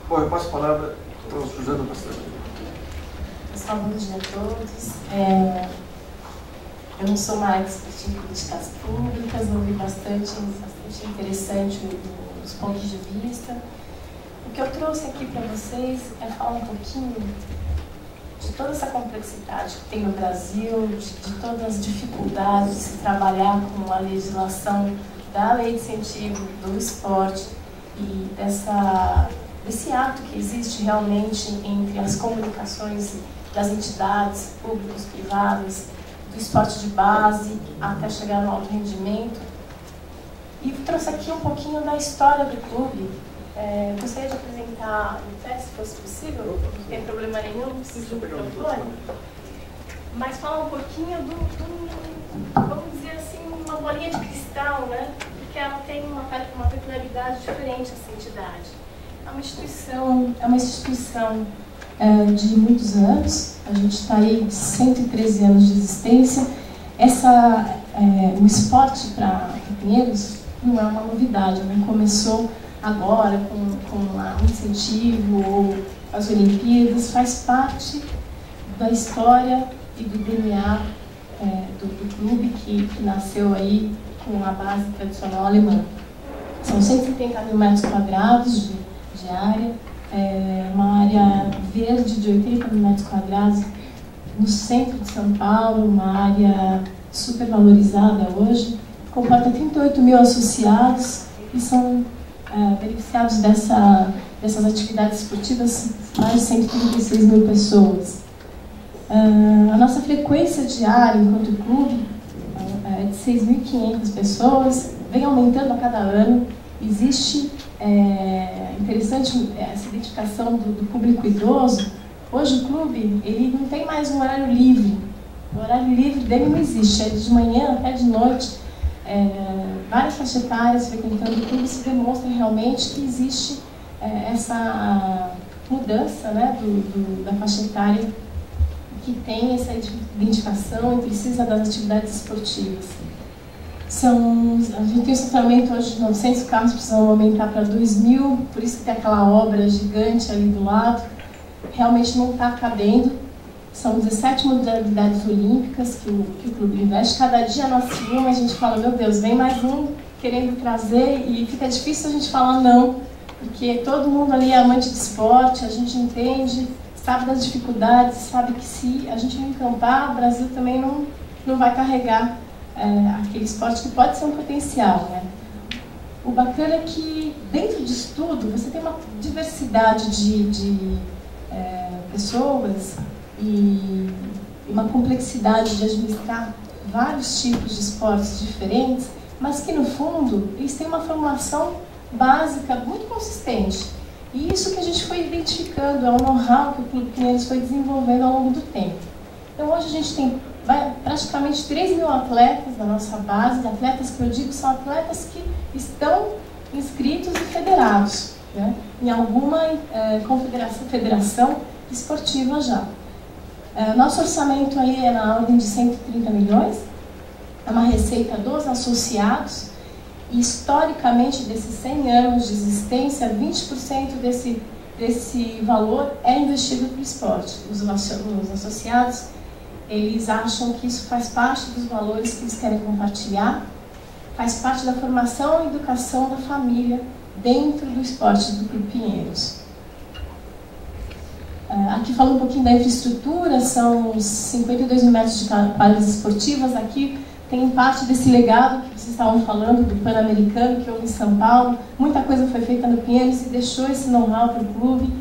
Bom, eu passo a palavra, estou usando bastante. Pessoal, bom dia a todos. Eu não sou uma expert em políticas públicas, ouvi bastante interessante os pontos de vista. O que eu trouxe aqui para vocês é falar um pouquinho de toda essa complexidade que tem no Brasil, de todas as dificuldades de se trabalhar com a legislação da lei de incentivo do esporte e desse ato que existe realmente entre as comunicações das entidades públicas, privadas, do esporte de base até chegar no alto rendimento. E trouxe aqui um pouquinho da história do clube. Gostaria de apresentar em pé, se fosse possível, não tem problema nenhum, preciso do microfone. Mas falar um pouquinho vamos dizer assim, uma bolinha de cristal, né? Porque ela tem uma peculiaridade diferente, essa entidade. É uma instituição de muitos anos, a gente está aí 113 anos de existência. O esporte para Pinheiros não é uma novidade, não começou agora com um incentivo ou as Olimpíadas, faz parte da história e do DNA do clube que nasceu aí com a base tradicional alemã. São 170 mil metros quadrados de área, uma área verde de 80 mil metros quadrados no centro de São Paulo, uma área super valorizada hoje, comporta 38 mil associados e são beneficiados dessas atividades esportivas mais de 136 mil pessoas. A nossa frequência diária enquanto clube é de 6.500 pessoas, vem aumentando a cada ano. Existe interessante essa identificação do público idoso. Hoje o clube ele não tem mais um horário livre. O horário livre dele não existe, é de manhã até de noite. Várias faixas etárias frequentando o clube se demonstra realmente que existe essa mudança, né, da faixa etária que tem essa identificação e precisa das atividades esportivas. A gente tem um estacionamento hoje de 900 carros, precisamos aumentar para 2.000, por isso que tem aquela obra gigante ali do lado. Realmente não está cabendo. São 17 modalidades olímpicas que o clube investe. Cada dia nasce uma, a gente fala, meu Deus, vem mais um querendo trazer, e fica difícil a gente falar não, porque todo mundo ali é amante de esporte, a gente entende, sabe das dificuldades, sabe que se a gente não encampar, o Brasil também não vai carregar aquele esporte que pode ser um potencial, né? O bacana é que dentro disso tudo você tem uma diversidade de pessoas e uma complexidade de administrar vários tipos de esportes diferentes, mas que no fundo eles têm uma formação básica muito consistente. E isso que a gente foi identificando, é o know-how que o Clube Pinheiros foi desenvolvendo ao longo do tempo. Então hoje a gente tem praticamente 3.000 atletas da nossa base. Atletas que eu digo são atletas que estão inscritos e federados, né, em alguma federação esportiva já. Nosso orçamento aí é na ordem de 130 milhões, é uma receita dos associados, e historicamente, desses 100 anos de existência, 20% desse valor é investido para o esporte. Os associados, eles acham que isso faz parte dos valores que eles querem compartilhar, faz parte da formação e educação da família dentro do esporte do Clube Pinheiros. Aqui fala um pouquinho da infraestrutura, são 52 mil metros de quadras esportivas. Aqui tem parte desse legado que vocês estavam falando, do Pan-Americano, que houve em São Paulo. Muita coisa foi feita no Pinheiros e deixou esse know-how para o clube.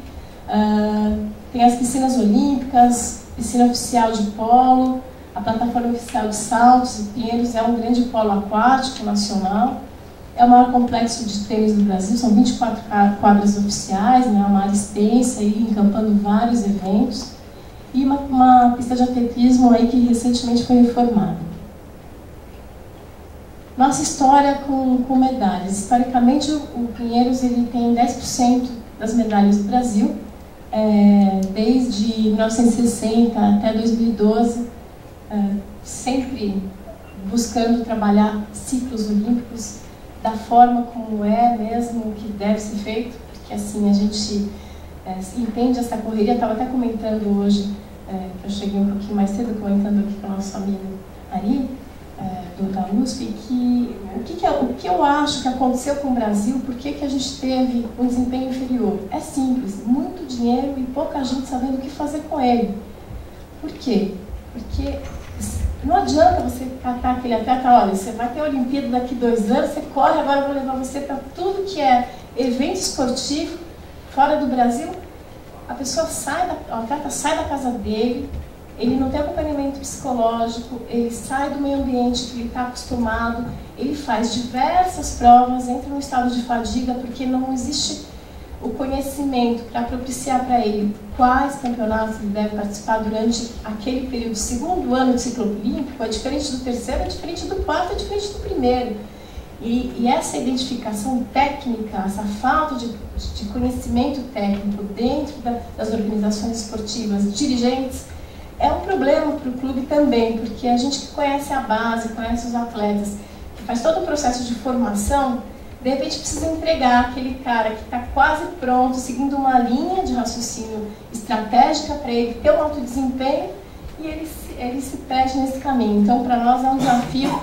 Tem as piscinas olímpicas, piscina oficial de polo, a plataforma oficial de saltos. O Pinheiros é um grande polo aquático nacional. É o maior complexo de tênis do Brasil, são 24 quadras oficiais, né, uma área extensa, aí, encampando vários eventos. E uma pista de atletismo aí que recentemente foi reformada. Nossa história com medalhas. Historicamente, o Pinheiros ele tem 10% das medalhas do Brasil. Desde 1960 até 2012, sempre buscando trabalhar ciclos olímpicos da forma como é mesmo, que deve ser feito, porque assim a gente entende essa correria. Estava até comentando hoje, que eu cheguei um pouquinho mais cedo, comentando aqui com o nosso amigo Ari, da USP, que o que eu acho que aconteceu com o Brasil, por que a gente teve um desempenho inferior? É simples, muito dinheiro e pouca gente sabendo o que fazer com ele. Por quê? Porque não adianta você catar aquele atleta, olha, você vai ter a Olimpíada daqui 2 anos, você corre, agora eu vou levar você para tudo que é evento esportivo fora do Brasil. A pessoa o atleta sai da casa dele, ele não tem acompanhamento psicológico, ele sai do meio ambiente que ele está acostumado, ele faz diversas provas, entra num estado de fadiga, porque não existe o conhecimento para propiciar para ele quais campeonatos ele deve participar durante aquele período. Segundo ano de ciclo olímpico é diferente do terceiro, é diferente do quarto, é diferente do primeiro. E essa identificação técnica, essa falta de conhecimento técnico dentro das organizações esportivas, dirigentes, é um problema para o clube também, porque a gente que conhece a base, conhece os atletas, que faz todo o processo de formação, de repente precisa entregar aquele cara que está quase pronto, seguindo uma linha de raciocínio estratégica para ele ter um alto desempenho, e ele se perde nesse caminho. Então, para nós é um desafio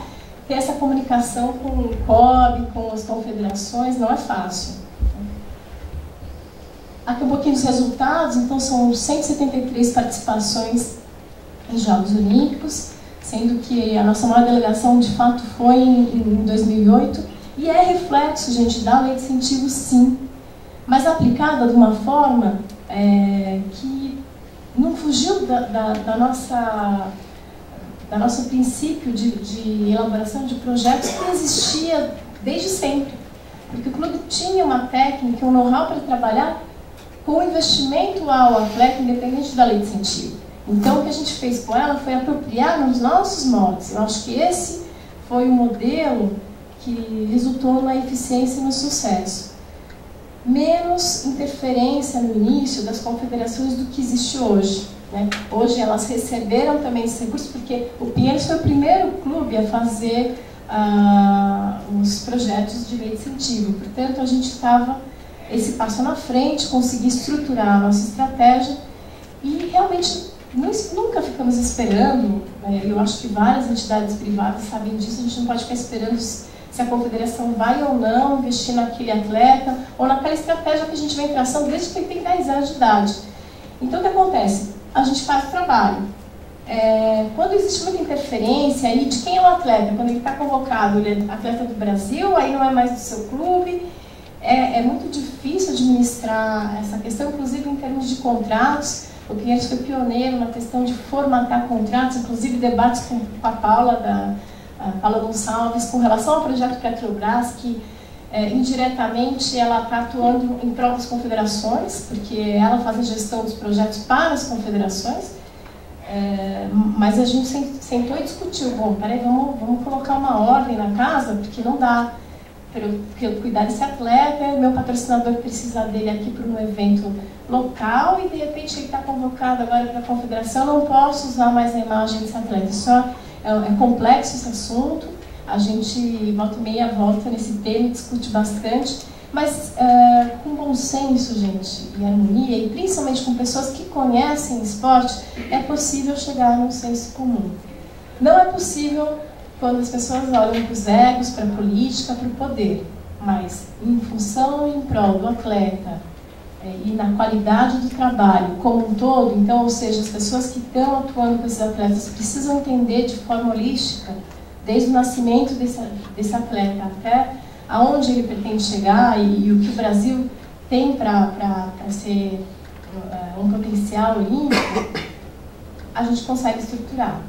ter essa comunicação com o COB, com as confederações, não é fácil. Aqui um pouquinho dos resultados. Então, são 173 participações em Jogos Olímpicos, sendo que a nossa maior delegação, de fato, foi em 2008, e é reflexo, gente, da lei de incentivo, sim, mas aplicada de uma forma que não fugiu da nosso princípio de elaboração de projetos que existia desde sempre, porque o clube tinha uma técnica, um know-how para trabalhar com investimento ao atleta, independente da lei de incentivo. Então, o que a gente fez com ela foi apropriar nos nossos moldes. Eu acho que esse foi o modelo que resultou na eficiência e no sucesso. Menos interferência no início das confederações do que existe hoje, né? Hoje elas receberam também esse recurso, porque o Pinheiros foi o primeiro clube a fazer os projetos de lei de incentivo. Portanto, a gente estava esse passo na frente, conseguir estruturar a nossa estratégia e realmente nunca ficamos esperando, né? Eu acho que várias entidades privadas sabem disso, a gente não pode ficar esperando se a confederação vai ou não investir naquele atleta ou naquela estratégia que a gente vem traçando desde que ele tem 10 anos de idade. Então, o que acontece? A gente faz o trabalho. Quando existe muita interferência aí de quem é o atleta, quando ele está convocado, ele é atleta do Brasil, aí não é mais do seu clube, é muito difícil administrar essa questão, inclusive em termos de contratos. O Pinheiros foi pioneiro na questão de formatar contratos, inclusive debates com a Paula Gonçalves com relação ao projeto Petrobras, que indiretamente ela está atuando em prol das confederações, porque ela faz a gestão dos projetos para as confederações, mas a gente sentou e discutiu, bom, peraí, vamos colocar uma ordem na casa, porque não dá para eu cuidar desse atleta, meu patrocinador precisa dele aqui para um evento local e de repente ele está convocado agora para a confederação, eu não posso usar mais a imagem desse atleta. Isso é complexo esse assunto, a gente volta e meia volta nesse tema e discute bastante, mas com bom senso, gente, e harmonia, e principalmente com pessoas que conhecem esporte, é possível chegar num senso comum. Não é possível quando as pessoas olham para os egos, para a política, para o poder, mas em função e em prol do atleta e na qualidade do trabalho como um todo, então, ou seja, as pessoas que estão atuando com esses atletas precisam entender de forma holística, desde o nascimento desse atleta até aonde ele pretende chegar e o que o Brasil tem para ser um potencial olímpico, a gente consegue estruturar.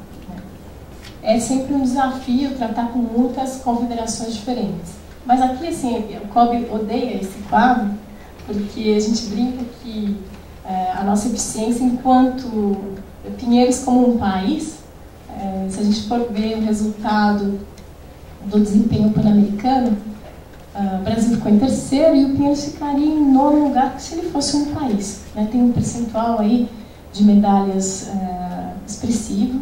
É sempre um desafio tratar com muitas confederações diferentes. Mas aqui, assim, o COB odeia esse quadro, porque a gente brinca que a nossa eficiência enquanto Pinheiros como um país, se a gente for ver o resultado do desempenho pan-americano, o Brasil ficou em terceiro e o Pinheiros ficaria em 9º lugar se ele fosse um país, né? Tem um percentual aí de medalhas expressivo.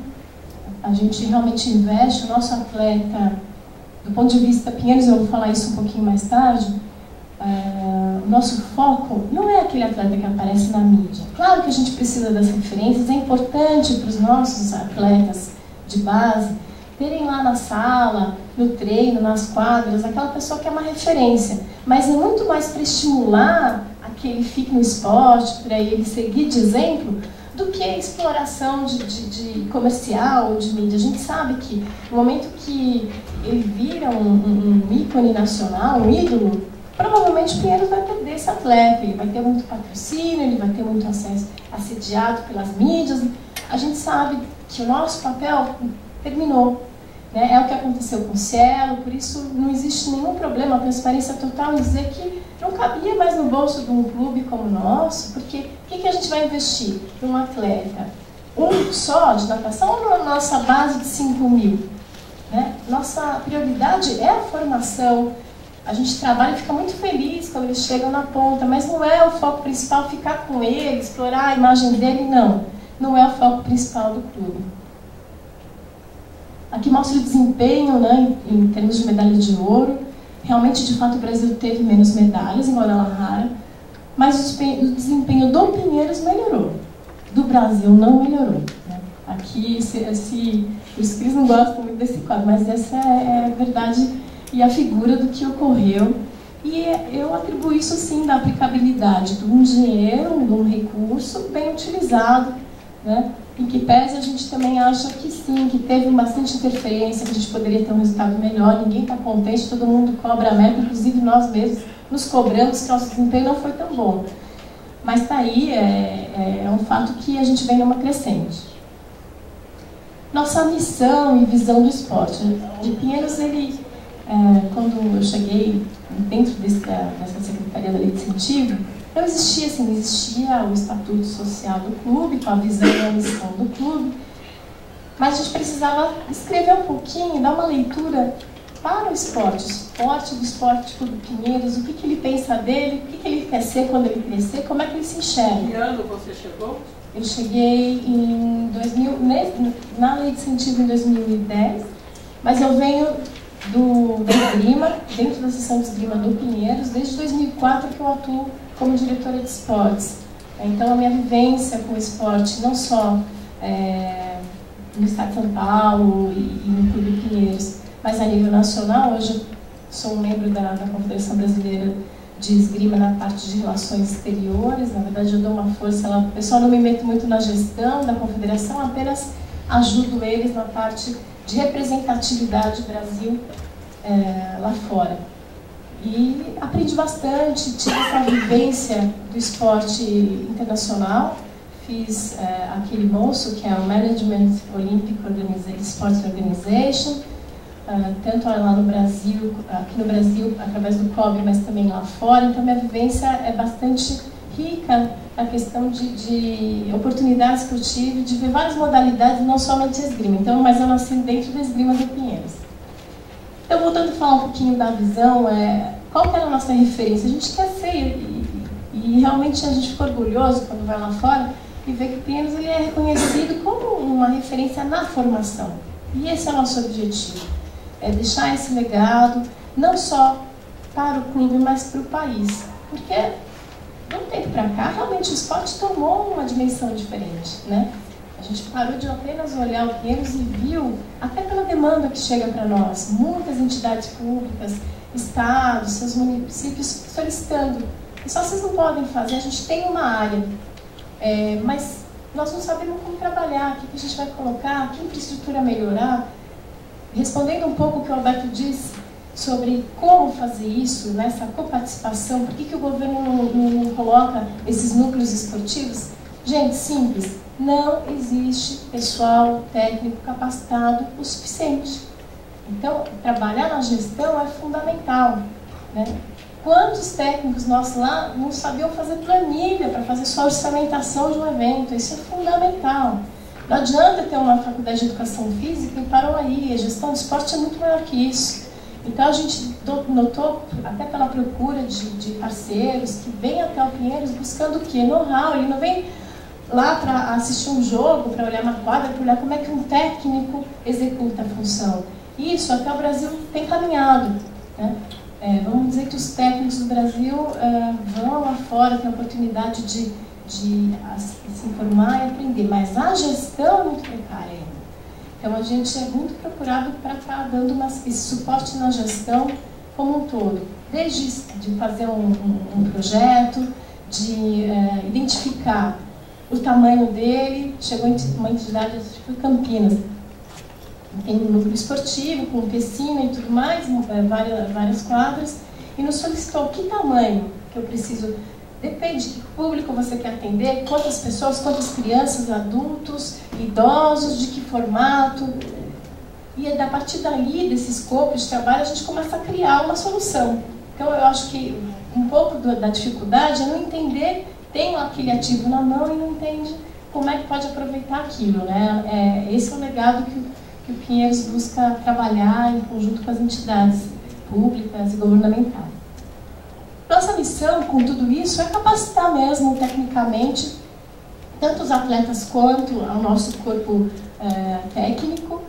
A gente realmente investe, o nosso atleta, do ponto de vista Pinheiros, eu vou falar isso um pouquinho mais tarde, o nosso foco não é aquele atleta que aparece na mídia. Claro que a gente precisa das referências, é importante para os nossos atletas de base terem lá na sala, no treino, nas quadras, aquela pessoa que é uma referência. Mas é muito mais para estimular a que ele fique no esporte, para ele seguir de exemplo, do que a exploração de comercial ou de mídia. A gente sabe que no momento que ele vira um ícone nacional, um ídolo, provavelmente o Pinheiros vai perder esse atleta, ele vai ter muito patrocínio, ele vai ter muito acesso assediado pelas mídias. A gente sabe que o nosso papel terminou. Né? É o que aconteceu com o Cielo, por isso não existe nenhum problema, a transparência total em dizer que não cabia mais no bolso de um clube como o nosso, porque o que a gente vai investir num atleta? Um só de natação ou na nossa base de 5 mil? Né? Nossa prioridade é a formação. A gente trabalha e fica muito feliz quando eles chegam na ponta, mas não é o foco principal ficar com ele, explorar a imagem dele, não. Não é o foco principal do clube. Aqui mostra o desempenho, né, em termos de medalha de ouro. Realmente, de fato, o Brasil teve menos medalhas em Guadalajara, mas o desempenho do Pinheiros melhorou. Do Brasil não melhorou. Né? Aqui, por isso que eles não gostam muito desse quadro, mas essa é a verdade e a figura do que ocorreu. E eu atribuo isso, sim, da aplicabilidade de um dinheiro, de um recurso bem utilizado, né? Em que pese a gente também acha que sim, que teve bastante interferência, que a gente poderia ter um resultado melhor, ninguém está contente, todo mundo cobra a meta, inclusive nós mesmos nos cobramos que nosso desempenho não foi tão bom. Mas está aí, é um fato que a gente vem numa crescente. Nossa missão e visão do esporte. De Pinheiros, quando eu cheguei dentro dessa Secretaria da Lei de Incentivo, não existia assim, existia o estatuto social do clube, com a visão e a missão do clube, mas a gente precisava escrever um pouquinho, dar uma leitura para o esporte do Esporte Clube Pinheiros, o que ele pensa dele, o que ele quer ser quando ele crescer, como é que ele se enxerga. Que ano você chegou? Eu cheguei na Lei de Incentivo em 2010, mas eu venho da esgrima, dentro da seção de esgrima do Pinheiros, desde 2004 que eu atuo como diretora de esportes. Então, a minha vivência com o esporte, não só no estado de São Paulo e no Clube Pinheiros, mas a nível nacional. Hoje eu sou um membro da Confederação Brasileira de Esgrima na parte de relações exteriores. Na verdade, eu dou uma força lá. O pessoal não me meto muito na gestão da confederação, apenas ajudo eles na parte de representatividade do Brasil lá fora. E aprendi bastante, tive essa vivência do esporte internacional. Fiz aquele MOSO, que é o Management Olympic Sports Organization, tanto lá no Brasil, aqui no Brasil, através do COB, mas também lá fora. Então, minha vivência é bastante rica na questão de oportunidades que eu tive, de ver várias modalidades, não somente a esgrima. Então, mas eu nasci dentro da esgrima do Pinheiros. Então, voltando a falar um pouquinho da visão, qual que é a nossa referência? A gente quer ser, e realmente a gente fica orgulhoso quando vai lá fora e vê que o Pinheiros ele é reconhecido como uma referência na formação. E esse é o nosso objetivo, é deixar esse legado, não só para o clube, mas para o país. Porque, de um tempo para cá, realmente o esporte tomou uma dimensão diferente, né? A gente parou de apenas olhar o Pinheiros e viu, até pela demanda que chega para nós, muitas entidades públicas, estados, seus municípios solicitando. E só vocês não podem fazer, a gente tem uma área, mas nós não sabemos como trabalhar, o que a gente vai colocar, que infraestrutura melhorar. Respondendo um pouco o que o Alberto disse sobre como fazer isso, nessa coparticipação, por que o governo não coloca esses núcleos esportivos? Gente, simples, não existe pessoal técnico capacitado o suficiente. Então, trabalhar na gestão é fundamental, né? Quantos técnicos nossos lá não sabiam fazer planilha para fazer sua orçamentação de um evento? Isso é fundamental. Não adianta ter uma faculdade de educação física e parou aí. A gestão do esporte é muito maior que isso. Então, a gente notou, até pela procura de parceiros, que vêm até o Pinheiros buscando o quê? Know-how. Ele não vem lá para assistir um jogo, para olhar uma quadra, para olhar como é que um técnico executa a função. Isso até o Brasil tem caminhado, né? Vamos dizer muitos técnicos do Brasil vão lá fora, têm a oportunidade de se informar e aprender, mas a gestão é muito precária ainda. Então a gente é muito procurado para estar dando esse suporte na gestão como um todo, desde de fazer um projeto, de identificar o tamanho dele. Chegou em uma entidade, tipo Campinas, tem um núcleo esportivo, com piscina e tudo mais, várias quadras, e nos solicitou que tamanho que eu preciso. Depende de que público você quer atender, quantas pessoas, quantas crianças, adultos, idosos, de que formato. E a partir dali, desse escopo de trabalho, a gente começa a criar uma solução. Então eu acho que um pouco da dificuldade é não entender, tem aquele ativo na mão e não entende como é que pode aproveitar aquilo, né? Esse é o legado que o Pinheiros busca trabalhar em conjunto com as entidades públicas e governamentais. Nossa missão com tudo isso é capacitar mesmo, tecnicamente, tanto os atletas quanto o nosso corpo técnico,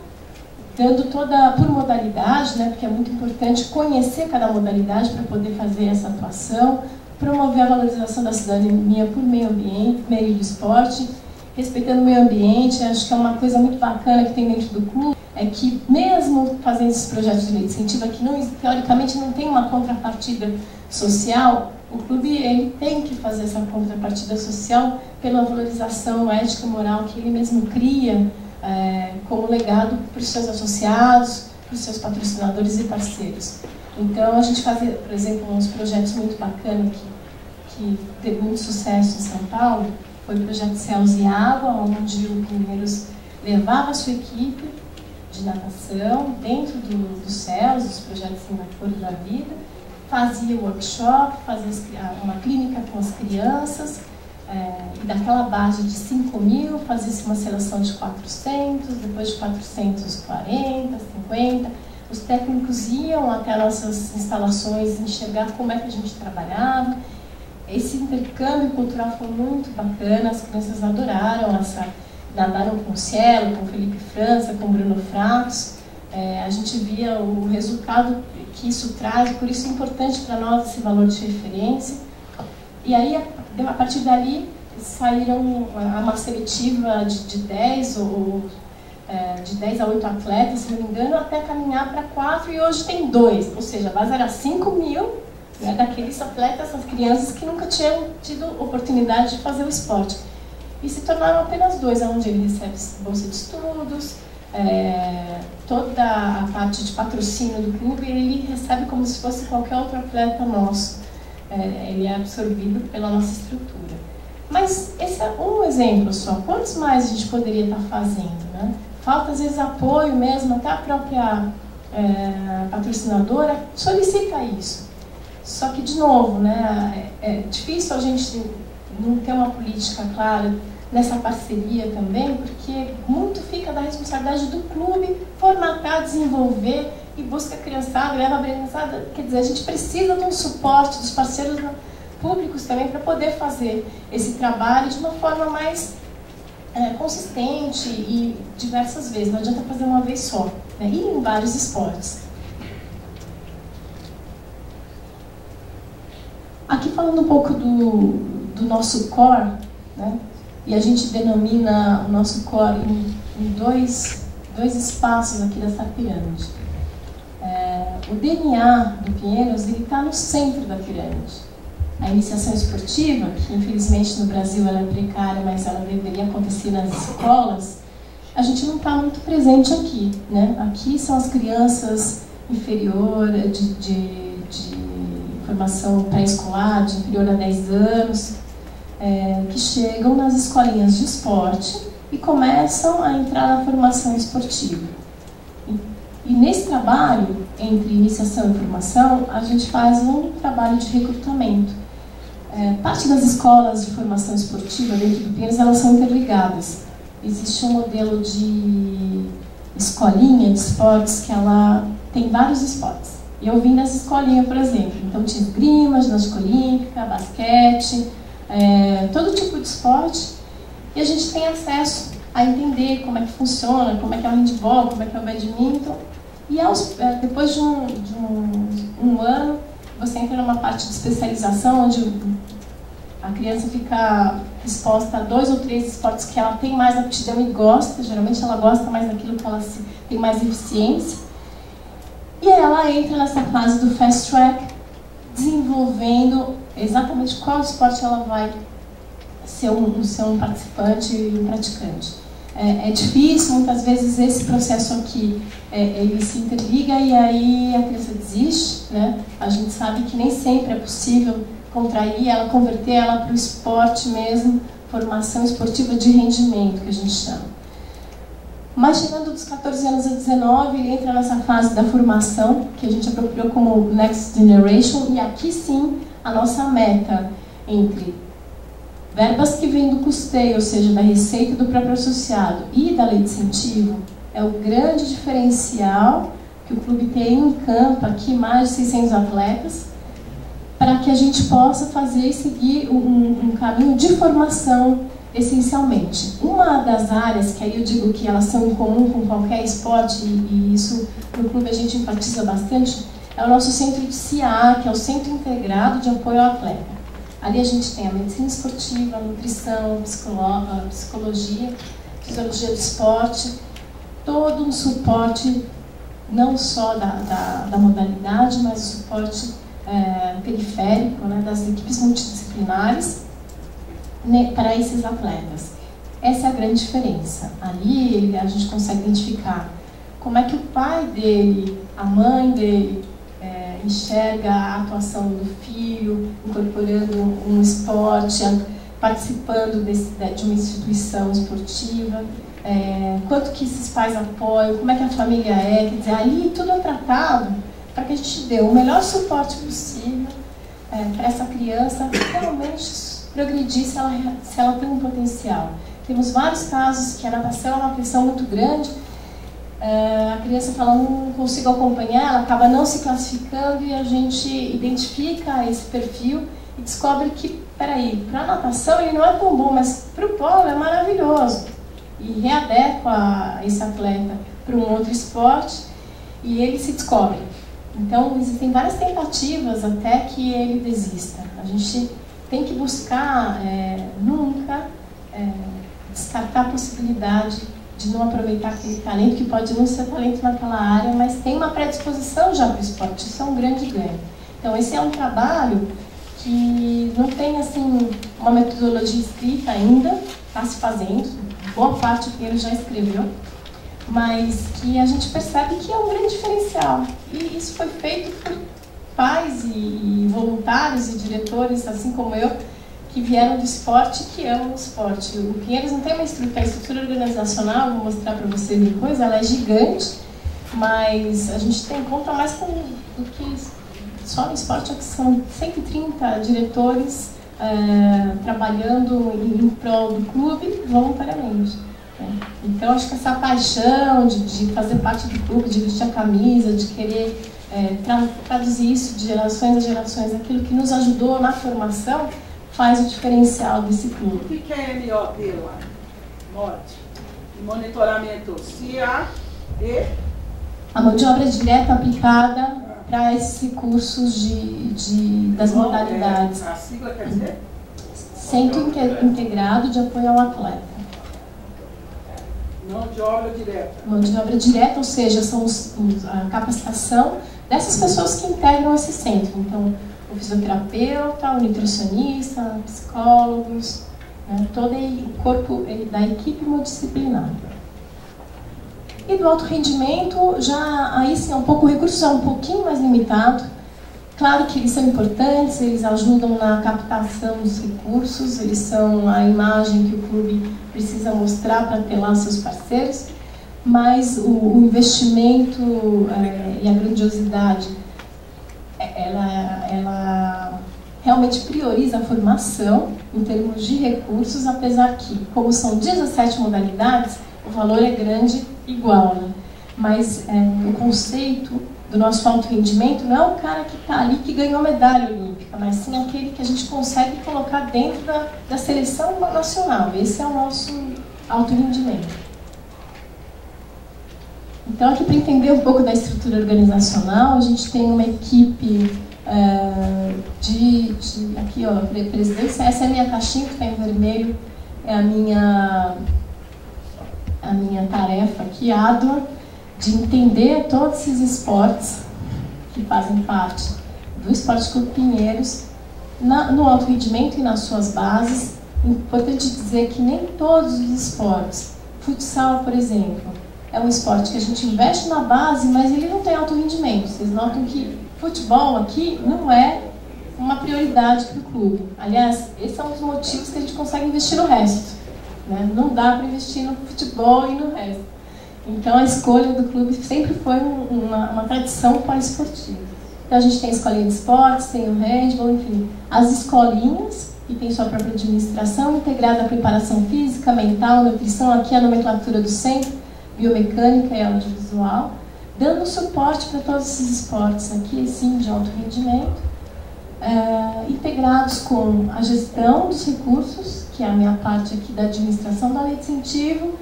dando toda por modalidade, né, porque é muito importante conhecer cada modalidade para poder fazer essa atuação, promover a valorização da cidadania por meio ambiente, meio do esporte, respeitando o meio ambiente. Acho que é uma coisa muito bacana que tem dentro do clube, é que mesmo fazendo esses projetos de lei de incentivo, que teoricamente não tem uma contrapartida social, o clube ele tem que fazer essa contrapartida social pela valorização ética e moral que ele mesmo cria como legado para os seus associados, para os seus patrocinadores e parceiros. Então a gente faz, por exemplo, uns projetos muito bacanas que teve muito sucesso em São Paulo. Foi o projeto Céus e Água, onde o Pinheiros levava a sua equipe de natação dentro dos céus, dos projetos Singapura da Vida, fazia workshop, fazia uma clínica com as crianças, e daquela base de 5.000 fazia-se uma seleção de 400, depois de 440, 50. Os técnicos iam até nossas instalações enxergar como é que a gente trabalhava. Esse intercâmbio cultural foi muito bacana, as crianças adoraram, nadaram com o Cielo, com o Felipe França, com o Bruno Fratos. A gente via o resultado que isso traz, por isso é importante para nós esse valor de referência. E aí, a partir dali, saíram uma seletiva de 10 a 8 atletas, se não me engano, até caminhar para 4, e hoje tem 2, ou seja, a base era 5.000, né, daqueles atletas, as crianças que nunca tinham tido oportunidade de fazer o esporte. E se tornaram apenas 2, onde ele recebe bolsa de estudos, toda a parte de patrocínio do clube, ele recebe como se fosse qualquer outro atleta nosso. Ele é absorvido pela nossa estrutura. Mas esse é um exemplo só. Quantos mais a gente poderia estar fazendo, né? Falta, às vezes, apoio mesmo, até a própria patrocinadora solicita isso. Só que, de novo, né, é difícil a gente não ter uma política clara nessa parceria também, porque muito fica da responsabilidade do clube formatar, desenvolver e busca a criançada, leva a criançada. Quer dizer, a gente precisa de um suporte dos parceiros públicos também para poder fazer esse trabalho de uma forma mais consistente e diversas vezes. Não adianta fazer uma vez só, né? E em vários esportes. Aqui falando um pouco do nosso core, né? E a gente denomina o nosso core em dois espaços aqui dessa pirâmide. O DNA do Pinheiros está no centro da pirâmide. A iniciação esportiva, que infelizmente no Brasil ela é precária, mas ela deveria acontecer nas escolas, a gente não está muito presente aqui, né? Aqui são as crianças inferior de formação pré-escolar, de inferior a 10 anos, que chegam nas escolinhas de esporte e começam a entrar na formação esportiva. E nesse trabalho, entre iniciação e formação, a gente faz um trabalho de recrutamento. Parte das escolas de formação esportiva dentro do Pinheiros, elas são interligadas. Existe um modelo de escolinha de esportes que ela tem vários esportes. E eu vim dessa escolinha, por exemplo. Então tinha esgrima, ginástica olímpica, basquete, todo tipo de esporte. E a gente tem acesso a entender como é que funciona, como é que é o handball, como é que é o badminton. E depois de um ano, você entra uma parte de especialização, onde a criança fica exposta a 2 ou 3 esportes que ela tem mais aptidão e gosta. Geralmente ela gosta mais daquilo que ela tem mais eficiência. E ela entra nessa fase do Fast Track, desenvolvendo exatamente qual esporte ela vai ser um participante e um praticante. É difícil, muitas vezes esse processo aqui, ele se interliga e aí a criança desiste, né? A gente sabe que nem sempre é possível contrair ela, converter ela para o esporte mesmo, formação esportiva de rendimento, que a gente chama. Mas chegando dos 14 anos a 19, ele entra nessa fase da formação, que a gente apropriou como Next Generation, e aqui sim, a nossa meta entre verbas que vêm do custeio, ou seja, da receita do próprio associado e da lei de incentivo, é o grande diferencial que o clube tem em campo, aqui mais de 600 atletas, para que a gente possa fazer e seguir um caminho de formação essencialmente. Uma das áreas, que aí eu digo que elas são em comum com qualquer esporte, e isso no clube a gente enfatiza bastante, é o nosso centro de CIA, que é o Centro Integrado de Apoio ao Atleta. Ali a gente tem a medicina esportiva, a nutrição, psicologia, fisiologia do esporte, todo um suporte, não só da modalidade, mas o suporte periférico, né, das equipes multidisciplinares, né, para esses atletas. Essa é a grande diferença. Ali a gente consegue identificar como é que o pai dele, a mãe dele, enxerga a atuação do filho, incorporando um esporte, participando de uma instituição esportiva, quanto que esses pais apoiam, como é que a família é, quer dizer, ali tudo é tratado para que a gente dê o melhor suporte possível para essa criança realmente progredir se ela tem um potencial. Temos vários casos que a natação é uma pressão muito grande, a criança fala, não consigo acompanhar, ela acaba não se classificando e a gente identifica esse perfil e descobre que, peraí, para a natação ele não é tão bom, mas para o polo é maravilhoso. E readequa esse atleta para um outro esporte e ele se descobre. Então, existem várias tentativas até que ele desista. A gente tem que buscar nunca descartar a possibilidade de não aproveitar aquele talento, que pode não ser talento naquela área, mas tem uma predisposição já para o esporte. Isso é um grande ganho. Então, esse é um trabalho que não tem assim uma metodologia escrita ainda, está se fazendo, boa parte do Pinheiro já escreveu, mas que a gente percebe que é um grande diferencial. E isso foi feito por pais e voluntários e diretores, assim como eu, que vieram do esporte, que amam o esporte. O Pinheiros não tem uma estrutura organizacional, vou mostrar para vocês depois, ela é gigante, mas a gente tem conta mais do que só no esporte, que são 130 diretores trabalhando em prol do clube voluntariamente. Então, acho que essa paixão de fazer parte do clube, de vestir a camisa, de querer traduzir isso de gerações a gerações, aquilo que nos ajudou na formação, faz o diferencial desse clube. O que é MOD lá? MOD? Monitoramento CIA e... A mão de obra direta aplicada para esses recursos das modalidades. A sigla quer dizer? Centro Integrado de Apoio ao Atleta. Mão de obra direta. Mão de obra direta, ou seja, são a capacitação dessas pessoas que integram esse centro. Então, o fisioterapeuta, o nutricionista, psicólogos, né, todo o corpo da equipe multidisciplinar. E do alto rendimento, já aí sim, o recurso é um pouquinho mais limitado. Claro que eles são importantes, eles ajudam na captação dos recursos, eles são a imagem que o clube precisa mostrar para ter lá seus parceiros, mas o investimento e a grandiosidade, ela realmente prioriza a formação em termos de recursos, apesar que, como são 17 modalidades, o valor é grande igual, né? Mas o conceito do nosso alto rendimento não é o cara que está ali que ganhou medalha olímpica, mas sim aquele que a gente consegue colocar dentro da seleção nacional. Esse é o nosso alto rendimento. Então, aqui para entender um pouco da estrutura organizacional, a gente tem uma equipe aqui, ó, presidência, essa é a minha caixinha que está em vermelho, é a minha tarefa aqui, árdua, de entender todos esses esportes que fazem parte do Esporte Clube Pinheiros, no alto rendimento e nas suas bases. Importante dizer que nem todos os esportes, futsal, por exemplo, é um esporte que a gente investe na base, mas ele não tem alto rendimento. Vocês notam que futebol aqui não é uma prioridade para o clube. Aliás, esse é um dos motivos que a gente consegue investir no resto, né? Não dá para investir no futebol e no resto. Então a escolha do clube sempre foi uma tradição poliesportiva. Então a gente tem a escolinha de esportes, tem o handball, enfim, as escolinhas, que tem sua própria administração, integrada à preparação física, mental, nutrição, aqui a nomenclatura do centro, biomecânica e audiovisual, dando suporte para todos esses esportes aqui, sim, de alto rendimento, integrados com a gestão dos recursos, que é a minha parte aqui da administração da lei de incentivo,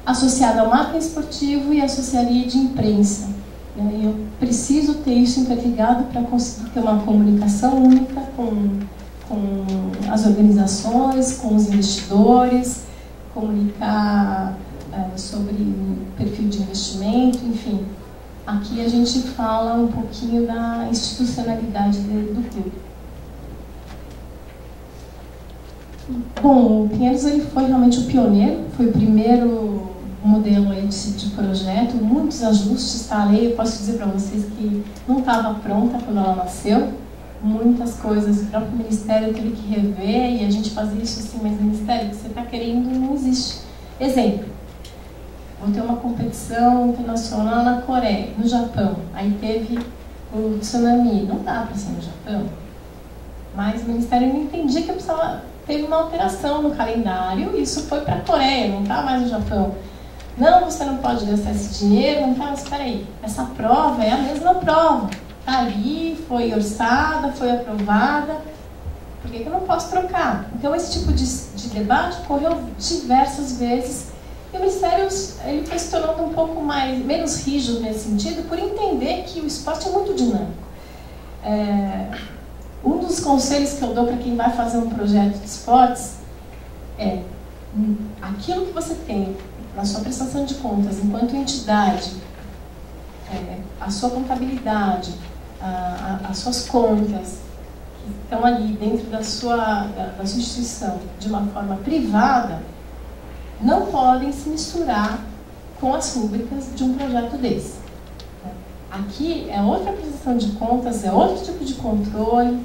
associada ao marketing esportivo e assessoria de imprensa. Eu preciso ter isso interligado para conseguir ter uma comunicação única com as organizações, com os investidores, comunicar sobre perfil de investimento, enfim. Aqui a gente fala um pouquinho da institucionalidade do clube. Bom, o Pinheiros ele foi realmente o pioneiro, foi o primeiro modelo aí de projeto, muitos ajustes, tá? A lei, eu posso dizer para vocês que não estava pronta quando ela nasceu, muitas coisas o próprio Ministério teve que rever, e a gente fazia isso assim, mas Ministério, o que você está querendo não existe. Exemplo, vou ter uma competição internacional na Coreia, no Japão, aí teve o tsunami, não dá para ser no Japão, mas o Ministério não entendia que teve uma alteração no calendário, e isso foi para a Coreia, não está mais no Japão. Não, você não pode gastar esse dinheiro, não tá, mas espera aí, essa prova é a mesma prova, está ali, foi orçada, foi aprovada, por que eu não posso trocar? Então esse tipo de debate ocorreu diversas vezes, e o Ministério ele foi se tornando um pouco menos rígido nesse sentido, por entender que o esporte é muito dinâmico. Um dos conselhos que eu dou para quem vai fazer um projeto de esportes é aquilo que você tem na sua prestação de contas, enquanto entidade, a sua contabilidade, as suas contas, que estão ali dentro da sua instituição, de uma forma privada, não podem se misturar com as rúbricas de um projeto desse. Aqui é outra prestação de contas, é outro tipo de controle,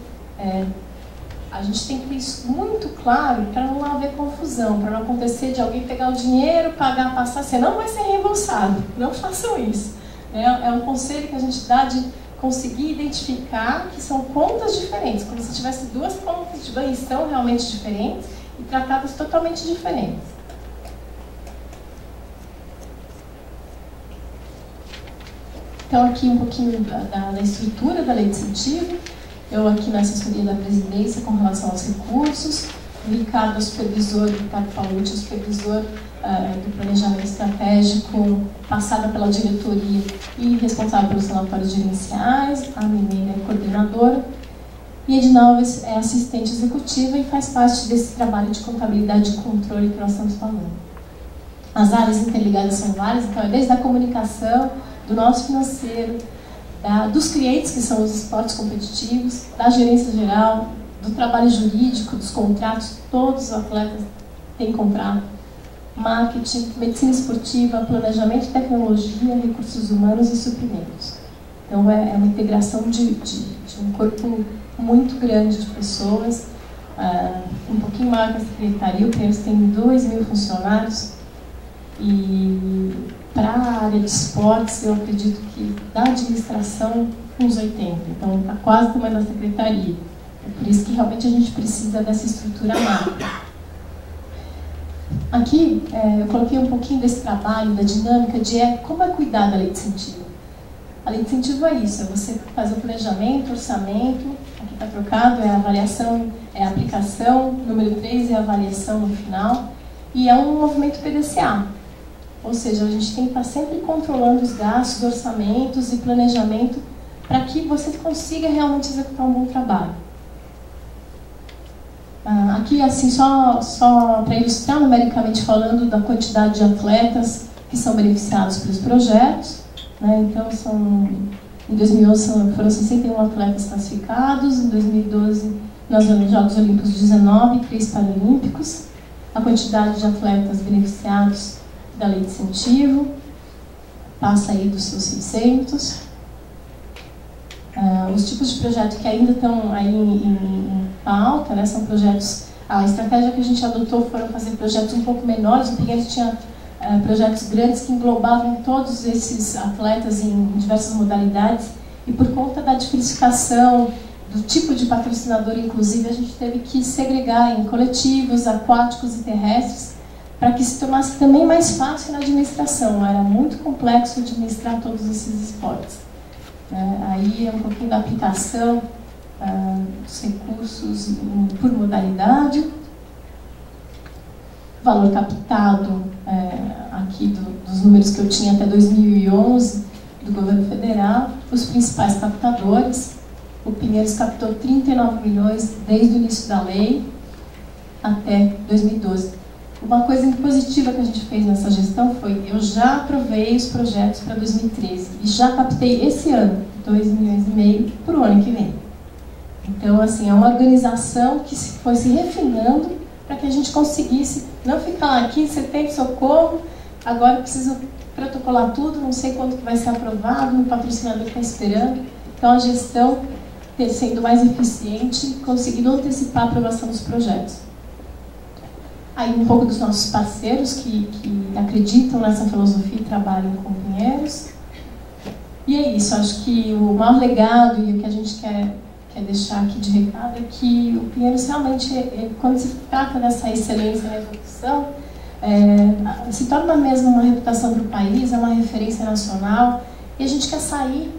a gente tem que ter isso muito claro para não haver confusão, para não acontecer de alguém pegar o dinheiro, pagar, passar, você não vai ser reembolsado. Não façam isso. É um conselho que a gente dá de conseguir identificar que são contas diferentes, como se tivesse duas contas de banhição realmente diferentes e tratadas totalmente diferentes. Então aqui um pouquinho da estrutura da lei de incentivo. Eu aqui na assessoria da presidência com relação aos recursos, o Ricardo, o supervisor, o Ricardo Paulucci, o supervisor do planejamento estratégico, passada pela diretoria e responsável pelos relatórios gerenciais, a Mineira é coordenadora, e a Edinalva é assistente executiva e faz parte desse trabalho de contabilidade e controle que nós estamos falando. As áreas interligadas são várias, então é desde a comunicação, do nosso financeiro, dos clientes, que são os esportes competitivos, da gerência geral, do trabalho jurídico, dos contratos, todos os atletas têm contrato, marketing, medicina esportiva, planejamento de tecnologia, recursos humanos e suprimentos. Então é uma integração de um corpo muito grande de pessoas, um pouquinho maior que a secretaria, o Pinheiros tem 2.000 funcionários, e para a área de esportes, eu acredito que da administração, uns 80. Então, está quase o tamanho da secretaria. É por isso que realmente a gente precisa dessa estrutura macro. Aqui, eu coloquei um pouquinho desse trabalho, da dinâmica de como cuidar da lei de incentivo. A lei de incentivo é isso, é você fazer o planejamento, orçamento, aqui está trocado, é a avaliação, é a aplicação, número 3 é a avaliação no final, e é um movimento PDCA. Ou seja, a gente tem que estar sempre controlando os gastos, orçamentos e planejamento para que você consiga realmente executar um bom trabalho. Aqui, assim, só para ilustrar numericamente falando da quantidade de atletas que são beneficiados pelos projetos, né? Então, em 2011 foram 61 atletas classificados, em 2012 nos Jogos Olímpicos 19, 3 Paralímpicos. A quantidade de atletas beneficiados da lei de incentivo passa aí dos seus 600. Os tipos de projetos que ainda estão aí em pauta, né, são projetos... A estratégia que a gente adotou foram fazer projetos um pouco menores. O Pinheiros tinha projetos grandes que englobavam todos esses atletas em diversas modalidades, e por conta da diversificação do tipo de patrocinador, inclusive, a gente teve que segregar em coletivos, aquáticos e terrestres, para que se tornasse também mais fácil na administração. Era muito complexo administrar todos esses esportes. Aí é um pouquinho da aplicação dos recursos por modalidade. Valor captado, aqui dos números que eu tinha até 2011, do governo federal. Os principais captadores: o Pinheiros captou 39 milhões desde o início da lei até 2012. Uma coisa positiva que a gente fez nessa gestão foi: eu já aprovei os projetos para 2013 e já captei esse ano 2,5 milhões para o ano que vem. Então, assim, é uma organização que foi se refinando para que a gente conseguisse não ficar lá aqui, você tem socorro, agora eu preciso protocolar tudo, não sei quando que vai ser aprovado, o patrocinador está esperando. Então, a gestão sendo mais eficiente, conseguindo antecipar a aprovação dos projetos. Aí um pouco dos nossos parceiros que acreditam nessa filosofia e trabalham com Pinheiros. E é isso, acho que o maior legado e o que a gente quer deixar aqui de recado é que o Pinheiros realmente, quando se trata dessa excelência na execução, se torna mesmo uma reputação para o país, é uma referência nacional, e a gente quer sair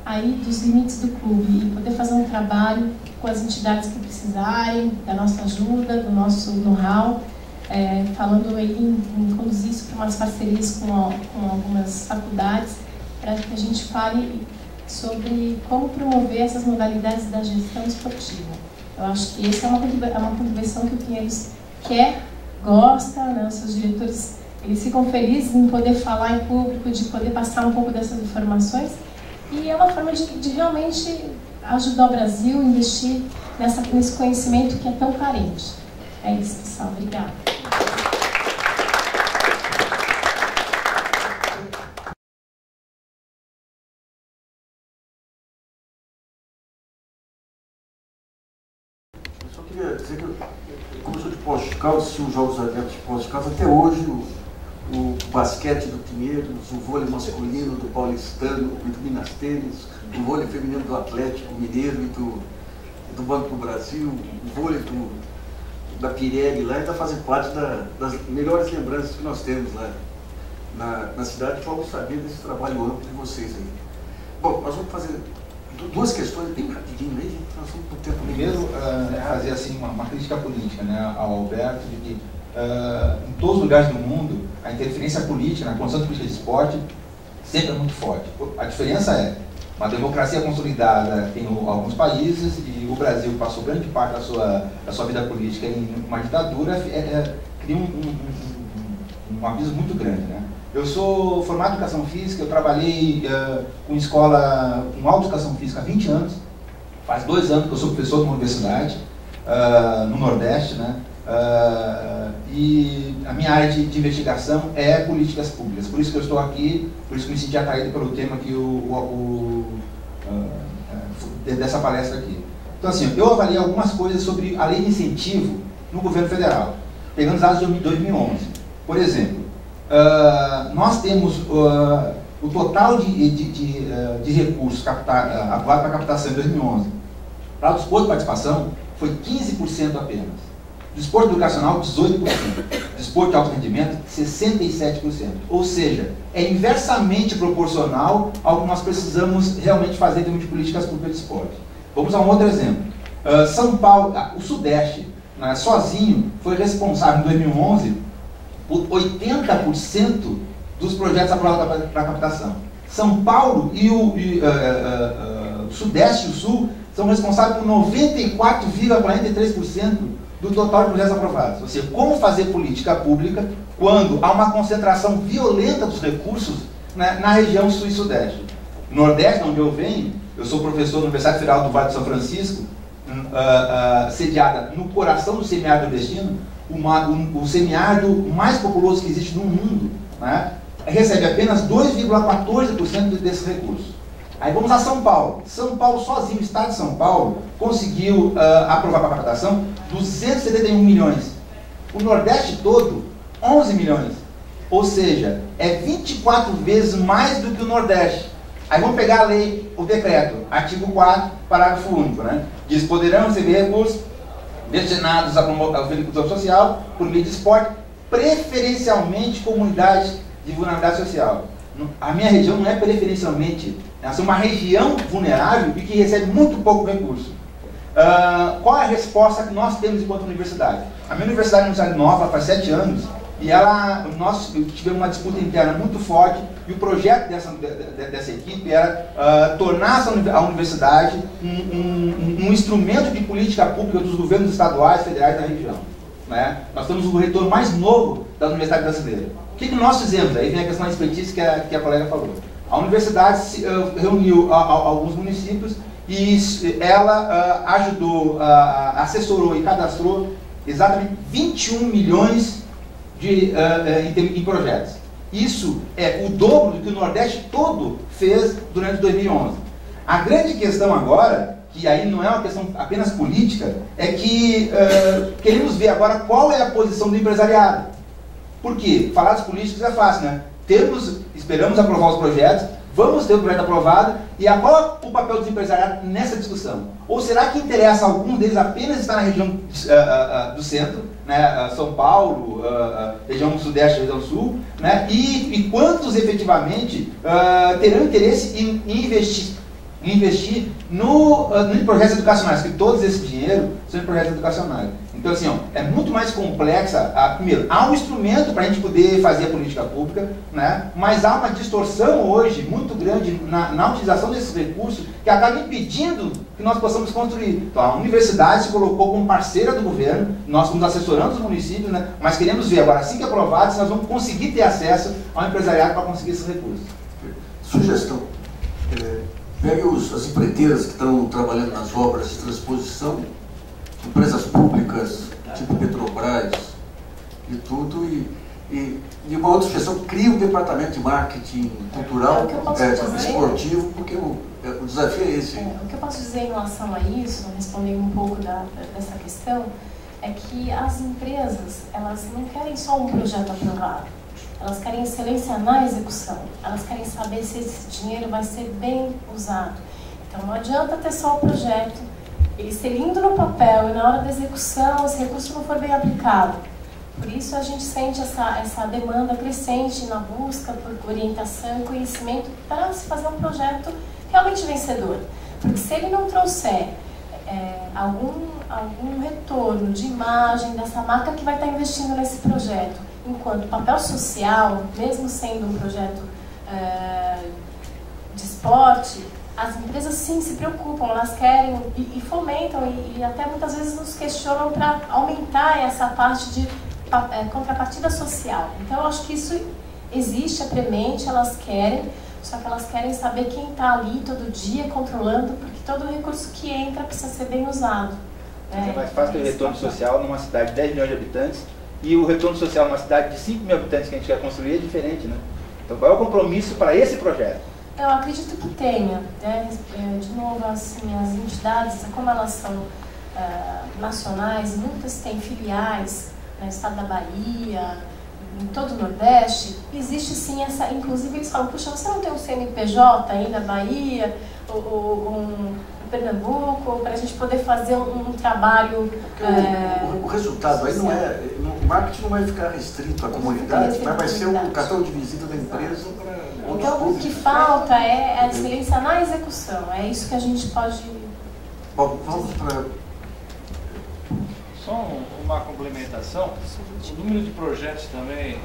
aí dos limites do clube e poder fazer um trabalho com as entidades que precisarem da nossa ajuda, do nosso know-how, falando aí em conduzir isso para umas parcerias com algumas faculdades, para que a gente fale sobre como promover essas modalidades da gestão esportiva. Eu acho que essa é uma contribuição que o Pinheiros quer, gosta, né? Os seus diretores, eles ficam felizes em poder falar em público, de poder passar um pouco dessas informações, e é uma forma de realmente ajudar o Brasil a investir nesse conhecimento que é tão carente. É isso, pessoal. Obrigada. Eu só queria dizer que, como eu sou de Poços de Caldas, assisti os Jogos Abertos de Poços de Caldas, até hoje o basquete do Pinheiros, o vôlei masculino do Paulistano e do Minas Tênis, o vôlei feminino do Atlético Mineiro e do Banco do Brasil, o vôlei da Pirelli lá, ainda fazem parte das melhores lembranças que nós temos lá na cidade, que vamos saber desse trabalho amplo de vocês aí. Bom, nós vamos fazer duas questões bem rapidinho aí, nós vamos por tempo. Primeiro, fazer assim uma crítica política, né, ao Alberto, de que em todos os lugares do mundo a interferência política na condição de política de esporte sempre é muito forte. A diferença é uma democracia consolidada em alguns países, e o Brasil passou grande parte da sua vida política em uma ditadura, cria um aviso muito grande, né? Eu sou formado em educação física, eu trabalhei com escola, com autoeducação física há 20 anos, faz 2 anos que eu sou professor de uma universidade no Nordeste, né? E a minha área de investigação é políticas públicas, por isso que eu estou aqui, por isso que me senti atraído pelo tema que dessa palestra aqui. Então, assim, eu avaliei algumas coisas sobre a lei de incentivo no governo federal, pegando os dados de 2011. Por exemplo, nós temos o total de recursos aprovado para captação em 2011 para o desporto de participação foi 15% apenas. Desporto educacional, 18%. Desporto de alto rendimento, 67%. Ou seja, é inversamente proporcional ao que nós precisamos realmente fazer em termos de políticas públicas de esporte. Vamos a um outro exemplo. São Paulo, o Sudeste, né, sozinho, foi responsável em 2011 por 80% dos projetos aprovados para captação. São Paulo e o Sudeste e o Sul são responsáveis por 94,43% do total de projetos aprovados. Ou seja, como fazer política pública quando há uma concentração violenta dos recursos, né, na região sul e sudeste. Nordeste, onde eu venho, eu sou professor da Universidade Federal do Vale de São Francisco, sediada no coração do semiárido nordestino, o semiárido mais populoso que existe no mundo, né, recebe apenas 2,14% desses recursos. Aí vamos a São Paulo. São Paulo sozinho, o estado de São Paulo, conseguiu aprovar para a captação 271 milhões. O Nordeste todo, 11 milhões. Ou seja, é 24 vezes mais do que o Nordeste. Aí vamos pegar a lei, o decreto, artigo 4, parágrafo único, né? Diz: poderão receber recursos destinados à agricultura social por meio de esporte, preferencialmente comunidades de vulnerabilidade social. A minha região não é preferencialmente, é uma região vulnerável e que recebe muito pouco recurso. Qual é a resposta que nós temos enquanto universidade? A minha universidade é uma universidade nova, faz 7 anos, e nós tivemos uma disputa interna muito forte, e o projeto dessa equipe era tornar a universidade um instrumento de política pública dos governos estaduais e federais da região. Né? Nós temos o reitor mais novo da Universidade Brasileira. O que nós fizemos? Aí vem a questão da expertise que a colega falou. A universidade reuniu alguns municípios e ela ajudou, assessorou e cadastrou exatamente 21 milhões em projetos. Isso é o dobro do que o Nordeste todo fez durante 2011. A grande questão agora, que aí não é uma questão apenas política, é que queremos ver agora qual é a posição do empresariado. Por quê? Falar dos políticos é fácil, né? Esperamos aprovar os projetos, vamos ter o projeto aprovado, e qual é o papel dos empresariados nessa discussão? Ou será que interessa a algum deles apenas estar na região do centro, né, São Paulo, região sudeste, região sul, né, e quantos efetivamente terão interesse em investir em projetos educacionais, que todos esse dinheiro são em projetos educacionais. Então, assim, é muito mais complexa. Primeiro, há um instrumento para a gente poder fazer a política pública, né, mas há uma distorção hoje muito grande na utilização desses recursos que acaba impedindo que nós possamos construir. Então, a universidade se colocou como parceira do governo, nós estamos assessorando os municípios, né, mas queremos ver agora, assim que aprovado, se nós vamos conseguir ter acesso ao empresariado para conseguir esses recursos. Sugestão. Pegue as empreiteiras que estão trabalhando nas obras de transposição, empresas públicas, tipo Petrobras e tudo, e uma outra sugestão, cria um departamento de marketing cultural, esportivo, porque o desafio é esse. O que eu posso dizer em relação a isso, respondendo um pouco dessa questão, é que as empresas, elas não querem só um projeto aprovado. Elas querem excelência na execução. Elas querem saber se esse dinheiro vai ser bem usado. Então não adianta ter só o projeto, ele ser lindo no papel e na hora da execução esse recurso não for bem aplicado. Por isso a gente sente essa demanda crescente na busca por orientação e conhecimento para se fazer um projeto realmente vencedor. Porque se ele não trouxer algum retorno de imagem dessa marca que vai estar investindo nesse projeto, enquanto papel social, mesmo sendo um projeto de esporte, as empresas sim se preocupam, elas querem e fomentam e até muitas vezes nos questionam para aumentar essa parte de contrapartida social. Então eu acho que isso existe, é premente, elas querem, só que elas querem saber quem está ali todo dia controlando, porque todo recurso que entra precisa ser bem usado. É mais fácil ter retorno social numa cidade de 10 milhões de habitantes e o retorno social numa cidade de 5 mil habitantes que a gente quer construir é diferente, né? Então qual é o compromisso para esse projeto? Eu acredito que tenha, né? De novo, assim, as entidades, como elas são nacionais, muitas têm filiais no estado da Bahia, em todo o Nordeste, existe sim essa, inclusive eles falam, puxa, você não tem um CNPJ aí na Bahia, ou Pernambuco, para a gente poder fazer um trabalho... O resultado aí não é... O marketing não vai ficar restrito à comunidade, mas vai ser um cartão de visita da empresa para outros Então, o que falta é a excelência na execução. É isso que a gente pode... Bom, vamos para... Só uma complementação. O número de projetos também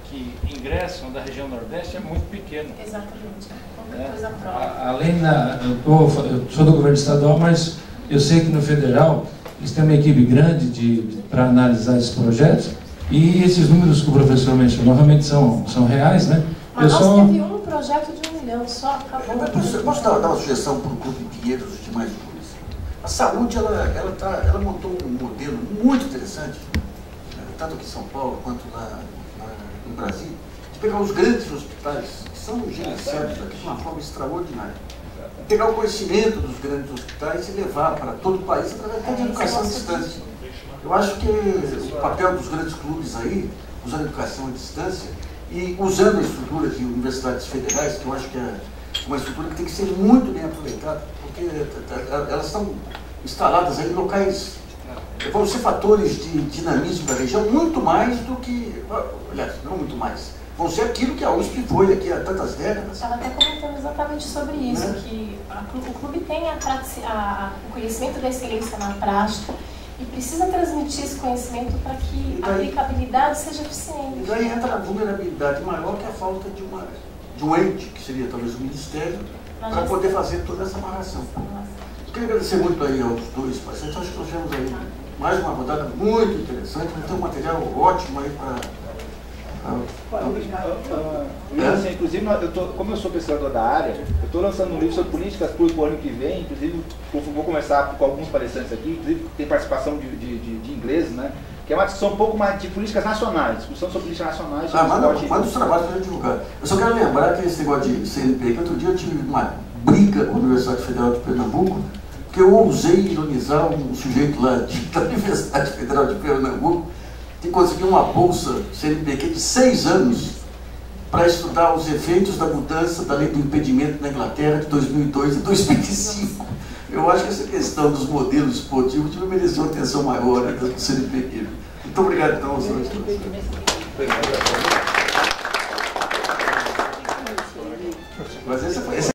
que ingressam da região Nordeste é muito pequeno. Exatamente. Qualquer coisa própria. Além eu sou do governo estadual, mas eu sei que no federal Eles têm uma equipe grande para analisar esses projetos, e esses números que o professor mencionou realmente são reais, né? Mas nós teve um projeto de 1 milhão só, acabou. Posso dar uma sugestão para o Clube Pinheiros e os demais clubes? A saúde, ela montou um modelo muito interessante, tanto aqui em São Paulo quanto lá no Brasil, de pegar os grandes hospitais, que são gerenciados aqui de uma forma extraordinária, pegar o conhecimento dos grandes hospitais e levar para todo o país através de educação à distância. Eu acho que o papel dos grandes clubes aí, usando a educação à distância e usando a estrutura de universidades federais, que eu acho que é uma estrutura que tem que ser muito bem aproveitada, porque elas estão instaladas aí em locais, vão ser fatores de dinamismo da região muito mais do que, aliás, não muito mais, vão ser aquilo que a USP foi aqui há tantas décadas. Estava até comentando exatamente sobre isso, que o clube tem o conhecimento da excelência na prática e precisa transmitir esse conhecimento para que a aplicabilidade seja eficiente. E daí entra a vulnerabilidade maior, que é a falta de um ente, que seria talvez o Ministério, para poder fazer toda essa amarração. Eu queria agradecer muito aí aos dois pacientes. Acho que nós tivemos aí mais uma rodada muito interessante, vai ter um material ótimo aí para... Inclusive, como eu sou pesquisador da área, eu estou lançando um livro sobre políticas públicas para o ano que vem. Inclusive, vou começar com alguns palestrantes aqui, inclusive tem participação de ingleses, né? Que é uma discussão um pouco mais de políticas nacionais, discussão sobre políticas nacionais. Manda os trabalhos para divulgar. Eu só quero lembrar que esse negócio de CNP, que outro dia eu tive uma briga com a Universidade Federal de Pernambuco, que eu ousei ironizar um sujeito lá da Universidade Federal de Pernambuco, que conseguiu uma bolsa CNPq de 6 anos para estudar os efeitos da mudança da lei do impedimento na Inglaterra de 2002 e 2005. Eu acho que essa questão dos modelos esportivos mereceu uma atenção maior, né, do CNPq. Muito obrigado, então, aos senhores. Mas essa foi...